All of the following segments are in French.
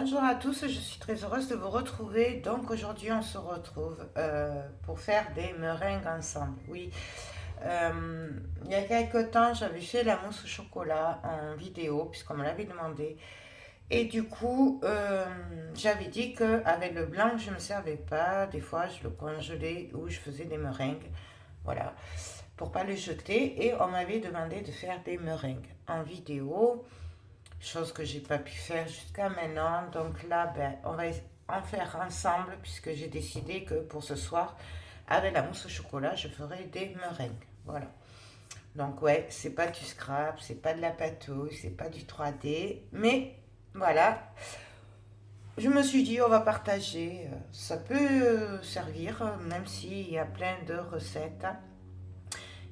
Bonjour à tous, je suis très heureuse de vous retrouver. Donc aujourd'hui on se retrouve pour faire des meringues ensemble. Oui, il y a quelques temps j'avais fait la mousse au chocolat en vidéo puisqu'on me l'avait demandé. Et du coup j'avais dit qu'avec le blanc je ne me servais pas. Des fois je le congelais ou je faisais des meringues. Voilà, pour pas le jeter. Et on m'avait demandé de faire des meringues en vidéo. Chose que j'ai pas pu faire jusqu'à maintenant. Donc là, ben, on va en faire ensemble puisque j'ai décidé que pour ce soir, avec la mousse au chocolat, je ferai des meringues. Voilà. Donc ouais, c'est pas du scrap, c'est pas de la patouille, c'est pas du 3D, mais voilà. Je me suis dit, on va partager. Ça peut servir, même s'il y a plein de recettes.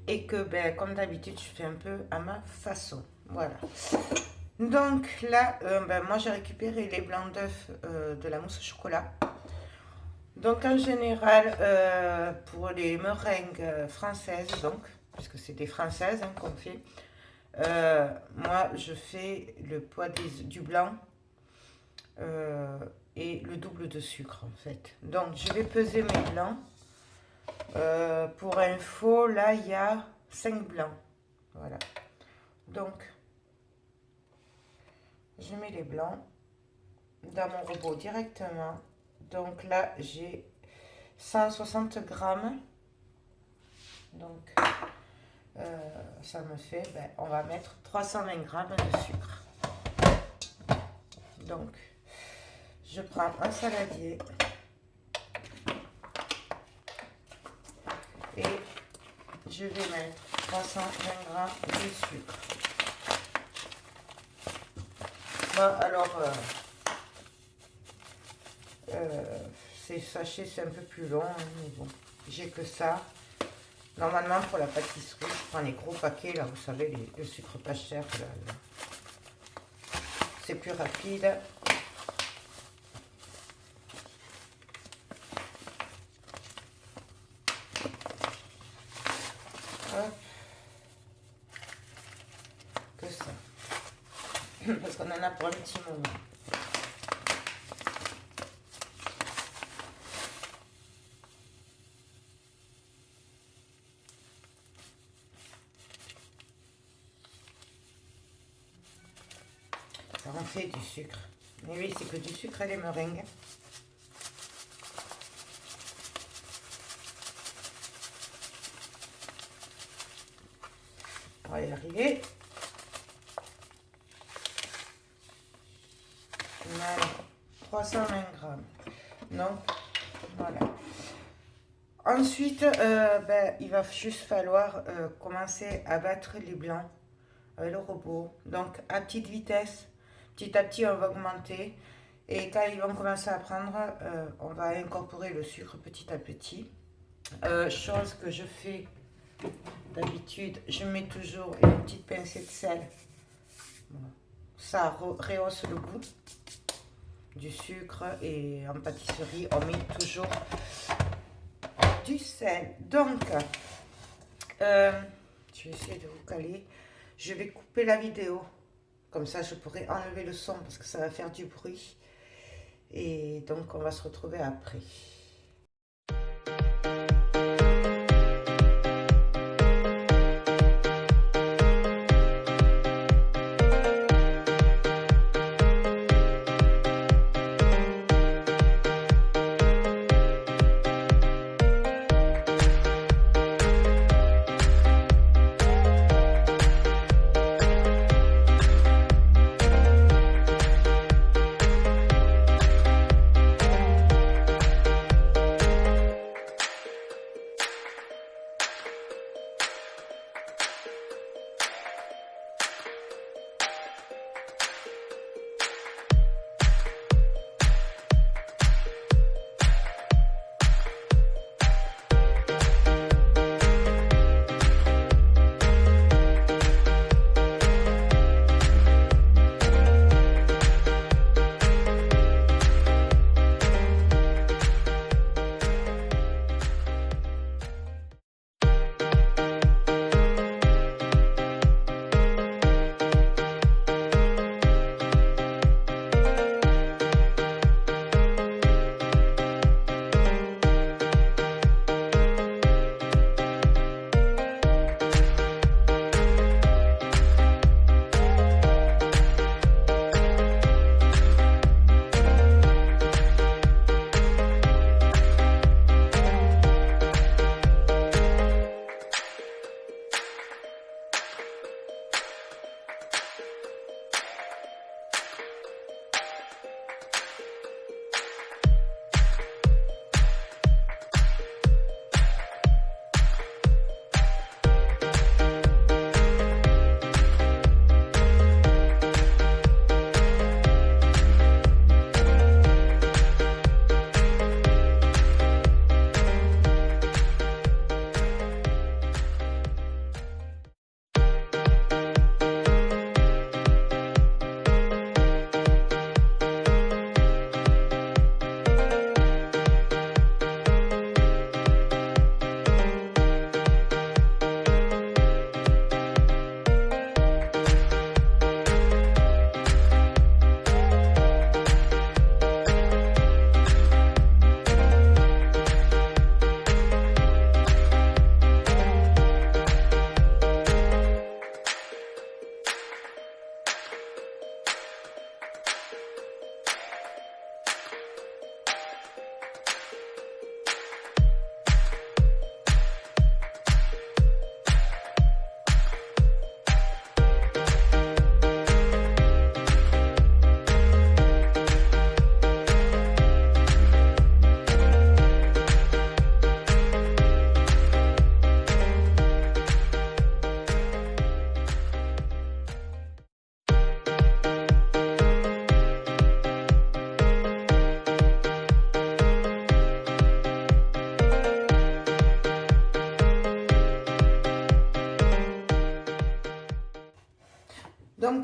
Et que, ben, comme d'habitude, je fais un peu à ma façon. Voilà. Donc là, ben, moi j'ai récupéré les blancs d'œufs de la mousse au chocolat. Donc en général, pour les meringues françaises, donc, puisque c'est des françaises hein, qu'on fait, moi je fais le poids du blanc et le double de sucre en fait. Donc je vais peser mes blancs. Pour info, là il y a 5 blancs. Voilà. Donc je mets les blancs dans mon robot directement. Donc là, j'ai 160 grammes. Donc, ça me fait, ben, on va mettre 320 grammes de sucre. Donc, je prends un saladier. Et je vais mettre 320 grammes de sucre. Bon, alors, ces sachets, c'est un peu plus long, hein, mais bon, j'ai que ça. Normalement, pour la pâtisserie, je prends les gros paquets, là, vous savez, le sucre pas cher, là. C'est plus rapide. Hop. Que ça. Parce qu'on en a pour un petit moment. Ça en fait du sucre. Mais oui, c'est que du sucre et les meringues. On va y arriver. Voilà, 320 grammes. Donc, voilà. Ensuite, ben, il va juste falloir commencer à battre les blancs avec le robot. Donc, à petite vitesse, petit à petit, on va augmenter. Et quand ils vont commencer à prendre, on va incorporer le sucre petit à petit. Chose que je fais d'habitude, je mets toujours une petite pincée de sel. Ça rehausse le goût du sucre et en pâtisserie, on met toujours du sel. Donc, je vais essayer de vous caler. Je vais couper la vidéo. Comme ça, je pourrai enlever le son parce que ça va faire du bruit. Et donc, on va se retrouver après.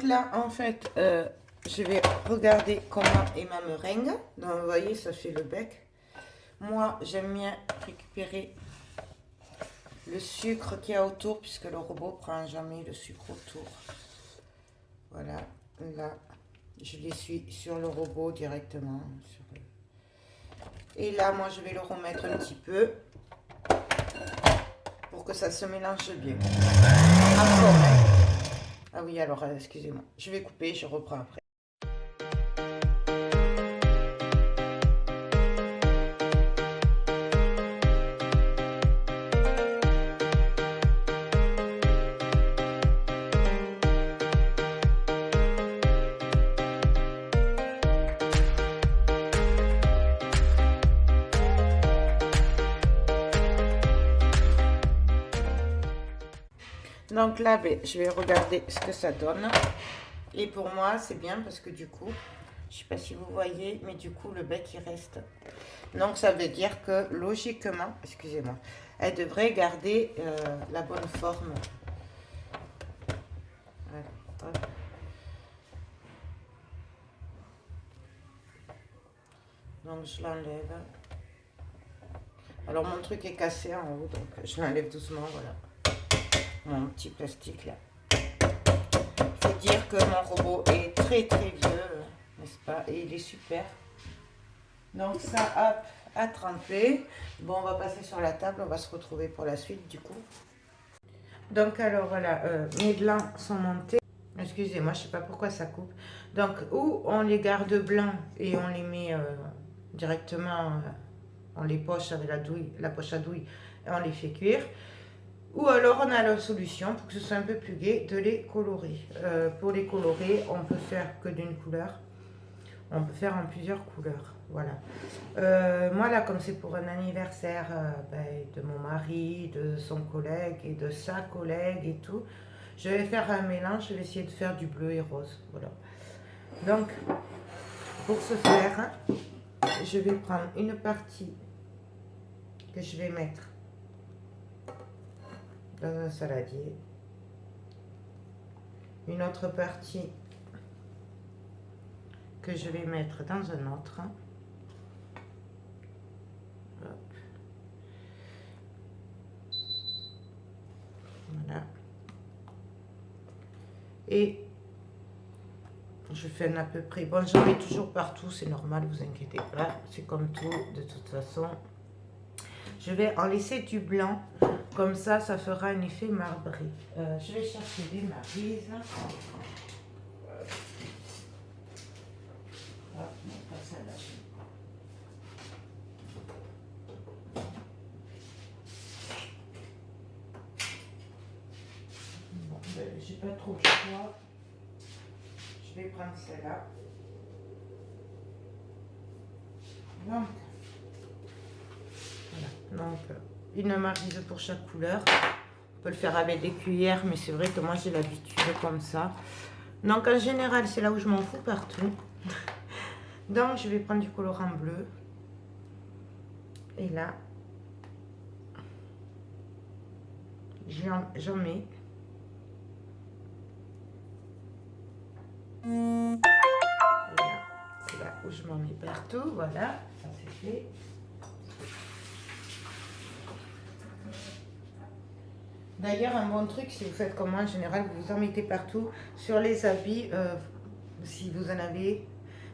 Donc là, en fait, je vais regarder comment est ma meringue. Donc, vous voyez, ça fait le bec. Moi, j'aime bien récupérer le sucre qu'il y a autour, puisque le robot prend jamais le sucre autour. Voilà, là, je l'essuie sur le robot directement. Et là, moi, je vais le remettre un petit peu pour que ça se mélange bien. Encore, hein. Ah oui, alors, excusez-moi. Je vais couper, je reprends après. Donc là, je vais regarder ce que ça donne. Et pour moi, c'est bien parce que du coup, je ne sais pas si vous voyez, mais du coup, le bec, il reste. Donc, ça veut dire que logiquement, excusez-moi, elle devrait garder la bonne forme. Voilà, hop. Donc, je l'enlève. Alors, mon truc est cassé en haut, donc je l'enlève doucement, voilà. Mon petit plastique là. Il faut dire que mon robot est très très vieux, n'est-ce pas? Et il est super. Donc ça, hop, à tremper. Bon, on va passer sur la table, on va se retrouver pour la suite du coup. Donc alors voilà, mes blancs sont montés. Excusez-moi, je ne sais pas pourquoi ça coupe. Donc, ou on les garde blancs et on les met directement, on les poche avec la poche à douille et on les fait cuire. Ou alors on a la solution pour que ce soit un peu plus gai de les colorer. Pour les colorer, on peut faire que d'une couleur. On peut faire en plusieurs couleurs. Voilà. Moi là, comme c'est pour un anniversaire de mon mari, de son collègue et de sa collègue et tout, je vais faire un mélange. Je vais essayer de faire du bleu et rose. Voilà. Donc, pour ce faire, je vais prendre une partie que je vais mettre dans un saladier, une autre partie que je vais mettre dans un autre. Hop. Voilà. Et je fais à peu près, bon, j'en mets toujours partout, c'est normal, vous inquiétez pas, c'est comme tout de toute façon. Je vais en laisser du blanc, comme ça fera un effet marbré. Je vais chercher des marises. Bon, j'ai pas trop de choix. Je vais prendre celle-là. Donc, voilà. Donc, une maryse pour chaque couleur. On peut le faire avec des cuillères, mais c'est vrai que moi j'ai l'habitude comme ça. Donc en général, c'est là où je m'en fous partout. Donc je vais prendre du colorant bleu. Et là, j'en mets. C'est là où je m'en mets partout. Voilà, ça c'est fait. D'ailleurs, un bon truc, si vous faites comme moi, en général, vous en mettez partout. Sur les habits, si vous en avez,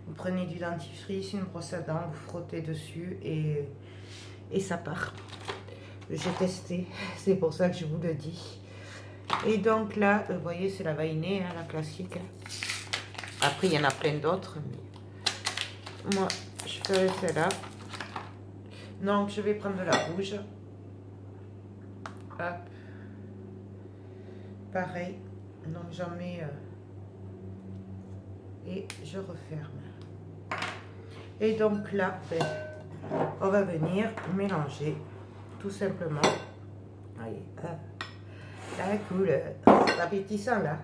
vous prenez du dentifrice, une brosse à dents, vous frottez dessus et ça part. J'ai testé, c'est pour ça que je vous le dis. Et donc là, vous voyez, c'est la vainée, hein, la classique. Après, il y en a plein d'autres, mais moi, je ferai celle-là. Donc, je vais prendre de la rouge. Hop. Pareil, donc j'en mets et je referme. Et donc là, on va venir mélanger tout simplement. Allez, la couleur, c'est appétissant là.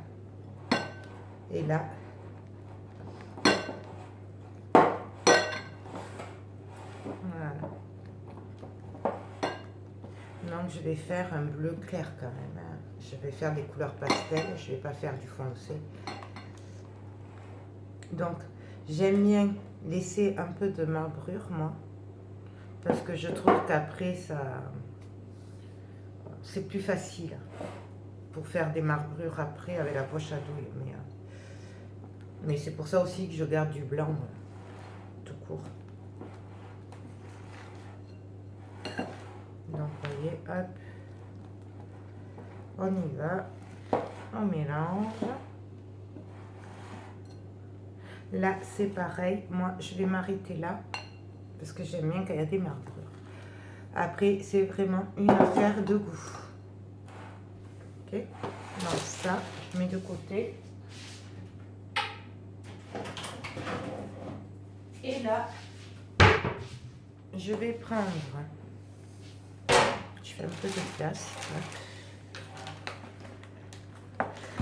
Et là, voilà. Donc je vais faire un bleu clair quand même. Hein. Je vais faire des couleurs pastel, je ne vais pas faire du foncé. Donc, j'aime bien laisser un peu de marbrure, moi, parce que je trouve qu'après, c'est plus facile pour faire des marbrures après avec la poche à douille. Mais c'est pour ça aussi que je garde du blanc tout court. Donc, vous voyez, hop, on y va, on mélange. Là, c'est pareil. Moi, je vais m'arrêter là parce que j'aime bien quand il y a des marbrures. Après, c'est vraiment une affaire de goût. Ok. Donc ça, je mets de côté. Et là, je vais prendre. Je fais un peu de place.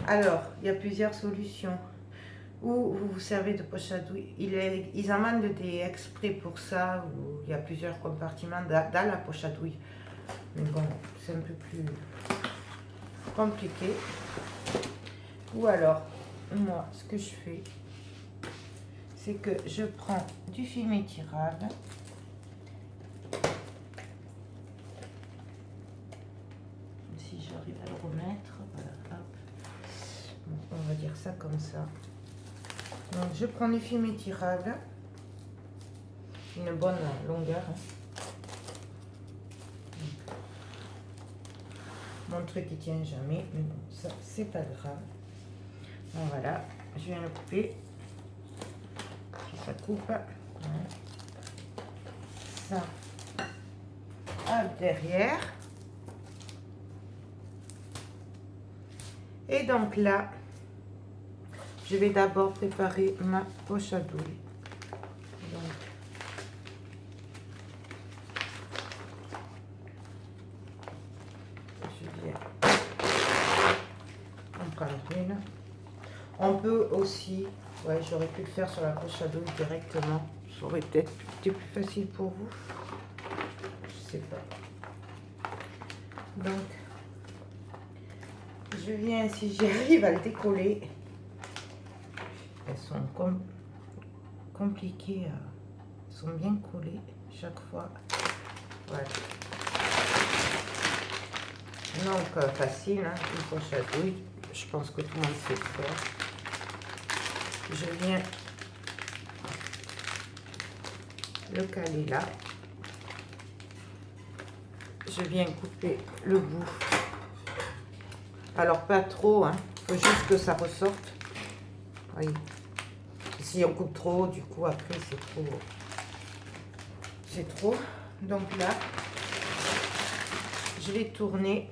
Alors, il y a plusieurs solutions. Ou vous vous servez de poche à douille. Ils amènent des exprès pour ça, où il y a plusieurs compartiments dans la poche à douille. Mais bon, c'est un peu plus compliqué. Ou alors, moi, ce que je fais, c'est que je prends du film étirable. Si j'arrive à le remettre, voilà, hop. Bon, on va dire ça comme ça. Donc, je prends du film étirable, une bonne longueur. Mon truc il tient jamais, mais bon, ça c'est pas grave. Bon, voilà, je viens le couper. Ça coupe. Voilà. Ça, hop, derrière. Et donc là, je vais d'abord préparer ma poche à douille. Donc, je viens en prendre une. On peut aussi, ouais, j'aurais pu le faire sur la poche à douille directement. Ça aurait peut-être été plus facile pour vous. Je sais pas. Donc, je viens, si j'y arrive, à le décoller. Elles sont compliquées, elles sont bien collées chaque fois. Voilà. Donc, facile, hein, une poche à douille. Je pense que tout le monde sait faire. Je viens le caler là. Je viens couper le bout. Alors, pas trop, hein. Il faut juste que ça ressorte. Oui. Si on coupe trop, du coup, après, c'est trop. C'est trop. Donc là, je vais tourner.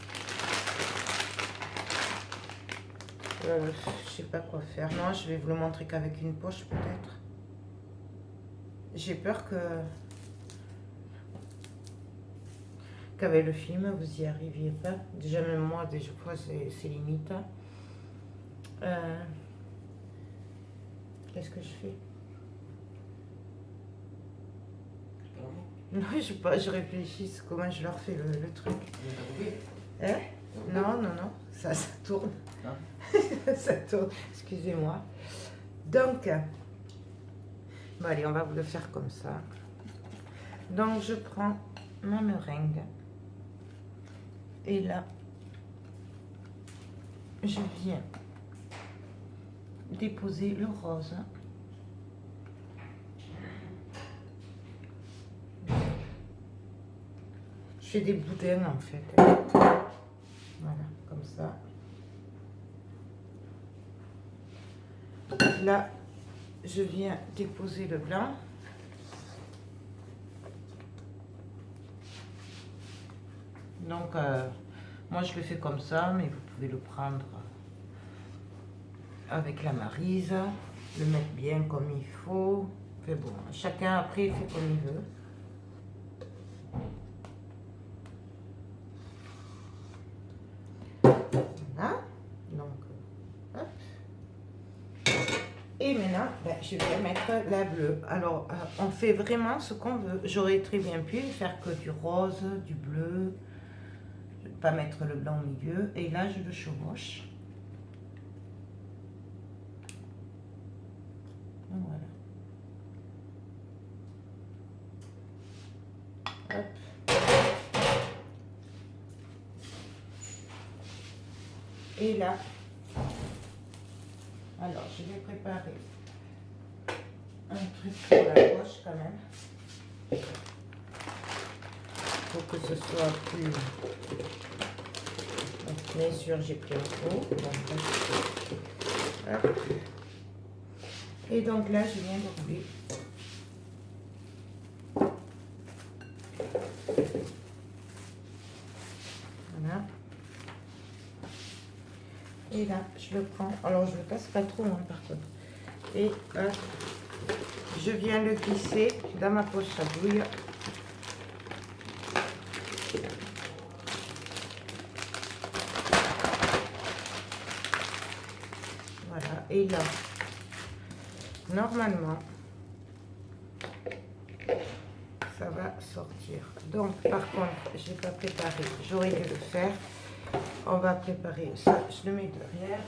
Je sais pas quoi faire. Non, je vais vous le montrer qu'avec une poche, peut-être. J'ai peur qu'avec le film, vous y arriviez pas. Déjà, même moi, je crois que c'est limite. Qu'est-ce que je fais? Non, je sais pas, je réfléchis comment je leur fais le truc. Hein? Non, non, non, ça tourne. Ça tourne, excusez-moi. Donc, bon, allez, on va vous le faire comme ça. Donc, je prends ma meringue. Et là, je viens déposer le rose. Je fais des boudins en fait. Voilà, comme ça. Là, je viens déposer le blanc. Donc, moi je le fais comme ça, mais vous pouvez le prendre avec la maryse, le mettre bien comme il faut. Enfin bon, chacun après fait comme il veut. Voilà, donc hop. Et maintenant, ben, je vais mettre la bleue. Alors, on fait vraiment ce qu'on veut. J'aurais très bien pu faire que du rose, du bleu. Je ne vais pas mettre le blanc au milieu. Et là, je le chevauche. Hop. Et là, alors je vais préparer un truc pour la poche quand même, pour que ce soit plus... Donc, bien sûr, j'ai pris un pot. Hop. Et donc là, je viens de rouler. Voilà. Et là, je le prends. Alors, je ne le passe pas trop, hein, par contre. Et hop, je viens le glisser dans ma poche à bouille. Voilà. Et là, normalement, ça va sortir. Donc, par contre, je n'ai pas préparé. J'aurais dû le faire. On va préparer ça. Je le mets derrière.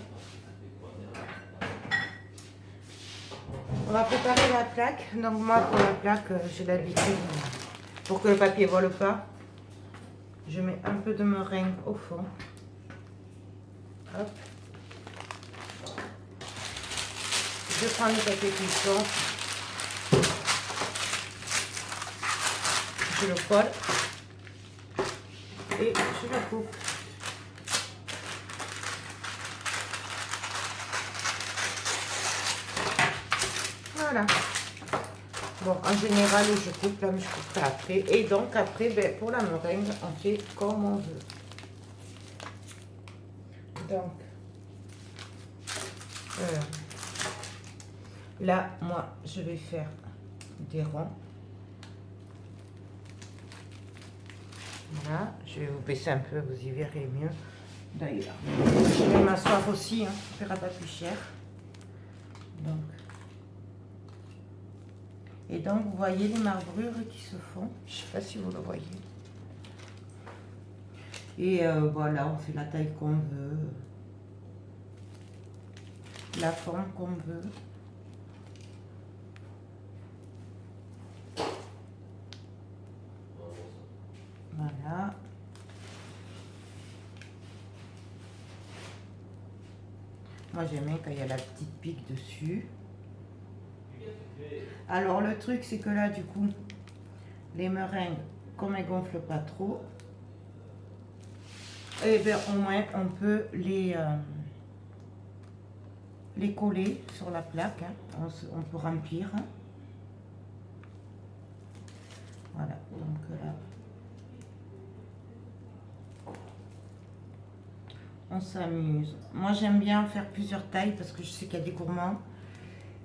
On va préparer la plaque. Donc, moi, pour la plaque, j'ai l'habitude, pour que le papier ne vole pas, je mets un peu de meringue au fond. Hop. Je prends le papier cuisson. Je le colle. Et je le coupe. Voilà. Bon, en général, je coupe là, mais je coupe pas après. Et donc, après, ben, pour la meringue, on fait comme on veut. Donc, là, moi, je vais faire des ronds. Voilà, je vais vous baisser un peu, vous y verrez mieux. D'ailleurs, je vais m'asseoir aussi, hein, ça ne fera pas plus cher. Donc, et donc, vous voyez les marbrures qui se font. Je ne sais pas si vous le voyez. Et voilà, on fait la taille qu'on veut. La forme qu'on veut. Voilà. Moi, j'aime bien quand il y a la petite pique dessus. Alors, le truc, c'est que là, du coup, les meringues, comme elles gonflent pas trop, et bien, au moins, on peut les coller sur la plaque. Hein. On peut remplir. Hein. Voilà, donc là, on s'amuse. Moi, j'aime bien faire plusieurs tailles parce que je sais qu'il y a des gourmands.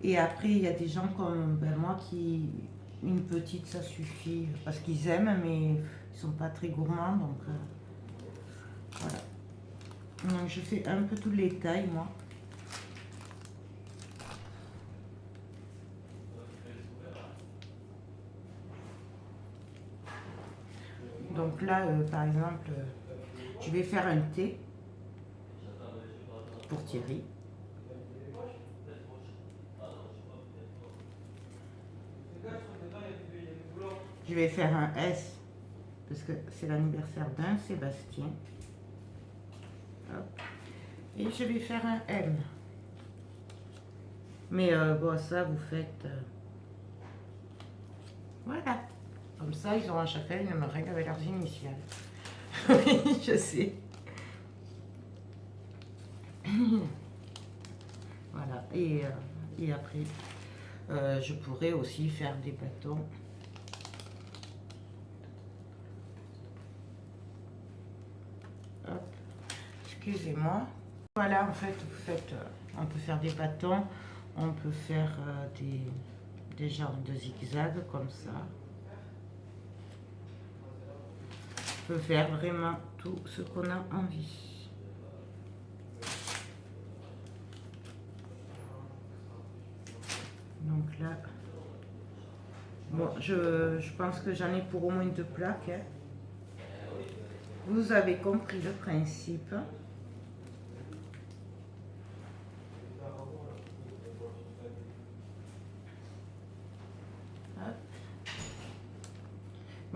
Et après, il y a des gens comme ben, moi qui... Une petite, ça suffit. Parce qu'ils aiment, mais ils sont pas très gourmands. Donc, voilà. Donc, je fais un peu toutes les tailles, moi. Donc là, par exemple, je vais faire un thé pour Thierry. Je vais faire un S parce que c'est l'anniversaire d'un Sébastien. Hop. Et je vais faire un M. Mais bon, ça, vous faites... voilà. Comme ça, ils auront chacun une meringue avec leurs initiales. Oui, je sais. Voilà. Et après, je pourrais aussi faire des bâtons. Hop. Excusez-moi. Voilà, en fait, vous faites, on peut faire des bâtons, on peut faire des genres de zigzags comme ça. On peut faire vraiment tout ce qu'on a envie. Donc là, bon, je pense que j'en ai pour au moins 2 plaques. Hein. Vous avez compris le principe.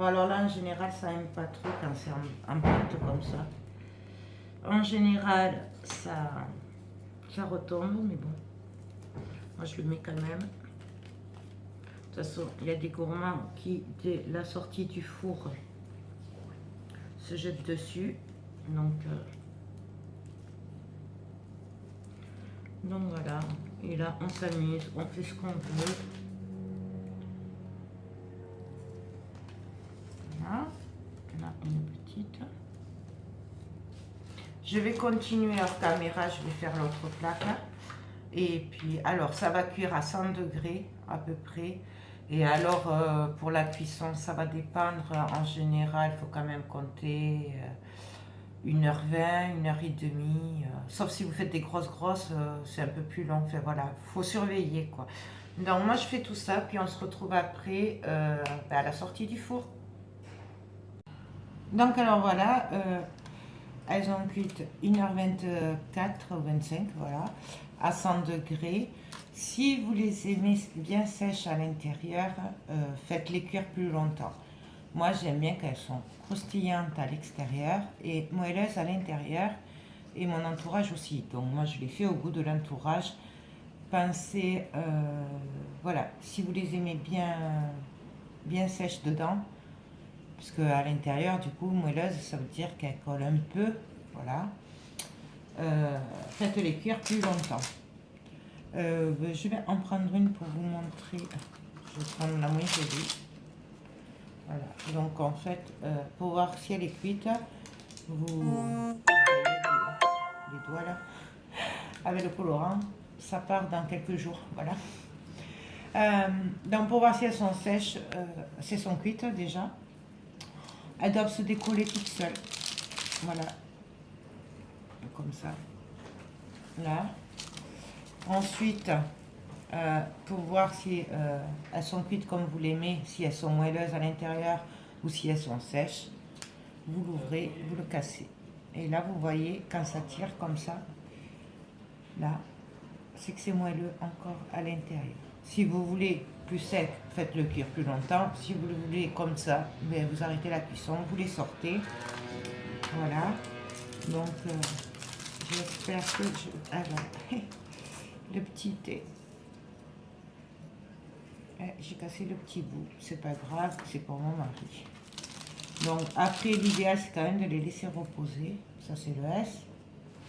Bon, alors là, en général, ça n'aime pas trop quand c'est en pâte comme ça. En général, ça retombe, mais bon. Moi, je le mets quand même. De toute façon, il y a des gourmands qui, dès la sortie du four, se jettent dessus. Donc voilà. Et là, on s'amuse, on fait ce qu'on veut. Voilà. Là, une petite. Je vais continuer hors caméra, je vais faire l'autre plaque. Et puis, alors, ça va cuire à 100 degrés à peu près. Et alors, pour la cuisson, ça va dépendre. En général, il faut quand même compter 1h20, 1h30. Sauf si vous faites des grosses, c'est un peu plus long. Enfin, voilà, il faut surveiller, quoi. Donc, moi, je fais tout ça. Puis, on se retrouve après à la sortie du four. Donc, alors, voilà. Elles ont cuit 1h24 ou 25, voilà, à 100 degrés. Si vous les aimez bien sèches à l'intérieur, faites-les cuire plus longtemps. Moi, j'aime bien qu'elles sont croustillantes à l'extérieur et moelleuses à l'intérieur, et mon entourage aussi. Donc, moi, je les fais au goût de l'entourage. Pensez, voilà, si vous les aimez bien sèches dedans, parce qu'à l'intérieur, du coup, moelleuse, ça veut dire qu'elle colle un peu, voilà. Faites-les cuire plus longtemps. Je vais en prendre une pour vous montrer. Je vais prendre la moins jolie. Voilà. Donc, en fait, pour voir si elle est cuite, vous les doigts là, avec le colorant, ça part dans quelques jours, voilà. Donc, pour voir si elles sont sèches, si elles sont cuites déjà. Elles doivent se décoller toutes seules. Voilà. Comme ça. Là. Ensuite, pour voir si elles sont cuites comme vous l'aimez, si elles sont moelleuses à l'intérieur ou si elles sont sèches, vous l'ouvrez, vous le cassez. Et là, vous voyez, quand ça tire comme ça, là, c'est que c'est moelleux encore à l'intérieur. Si vous voulez plus sec, faites-le cuire plus longtemps. Si vous le voulez comme ça, ben vous arrêtez la cuisson, vous les sortez. Voilà. Donc, j'espère que alors, le petit thé. J'ai cassé le petit bout. C'est pas grave, c'est pour mon mari. Donc, après, l'idéal, c'est quand même de les laisser reposer. Ça, c'est le S.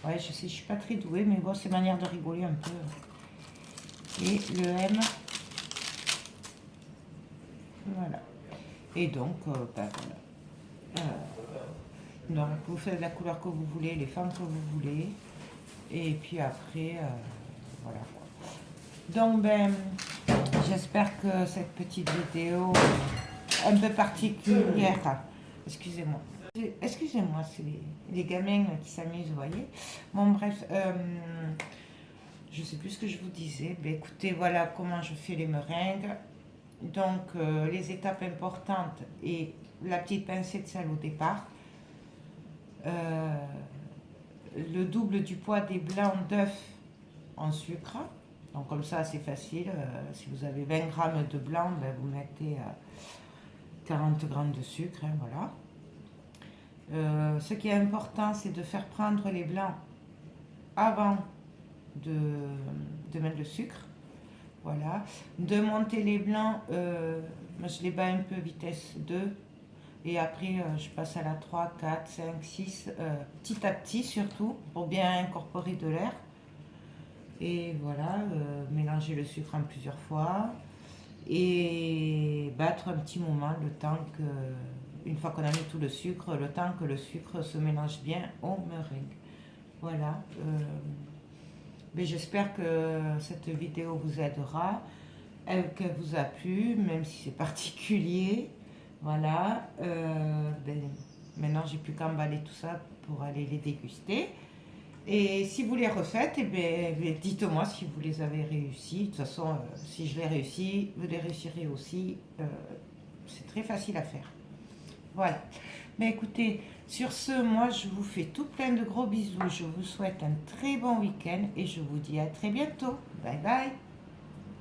Ouais, je sais, je suis pas très douée, mais bon, c'est manière de rigoler un peu. Et le M. Voilà. Et donc, ben voilà. Donc, vous faites la couleur que vous voulez, les formes que vous voulez. Et puis après, voilà. Donc, ben, j'espère que cette petite vidéo un peu particulière, excusez-moi. Excusez-moi, c'est les gamins qui s'amusent, vous voyez. Bon, bref, je ne sais plus ce que je vous disais. Ben, écoutez, voilà comment je fais les meringues. Donc, les étapes importantes et la petite pincée de sel au départ. Le double du poids des blancs d'œufs en sucre. Donc, comme ça, c'est facile. Si vous avez 20 grammes de blanc, ben, vous mettez 40 grammes de sucre. Hein, voilà. Ce qui est important, c'est de faire prendre les blancs avant de mettre le sucre. Voilà. De monter les blancs, moi je les bats un peu vitesse 2. Et après, je passe à la 3, 4, 5, 6, petit à petit surtout, pour bien incorporer de l'air. Et voilà, mélanger le sucre en plusieurs fois. Et battre un petit moment, le temps que, une fois qu'on a mis tout le sucre, le temps que le sucre se mélange bien au meringue. Voilà. Mais j'espère que cette vidéo vous aidera, qu'elle vous a plu, même si c'est particulier. Voilà. Ben, maintenant, j'ai plus qu'à emballer tout ça pour aller les déguster. Et si vous les refaites, eh ben, dites-moi si vous les avez réussi. De toute façon, si je les réussis, vous les réussirez aussi. C'est très facile à faire. Voilà. Mais écoutez, sur ce, moi, je vous fais tout plein de gros bisous. Je vous souhaite un très bon week-end et je vous dis à très bientôt. Bye bye.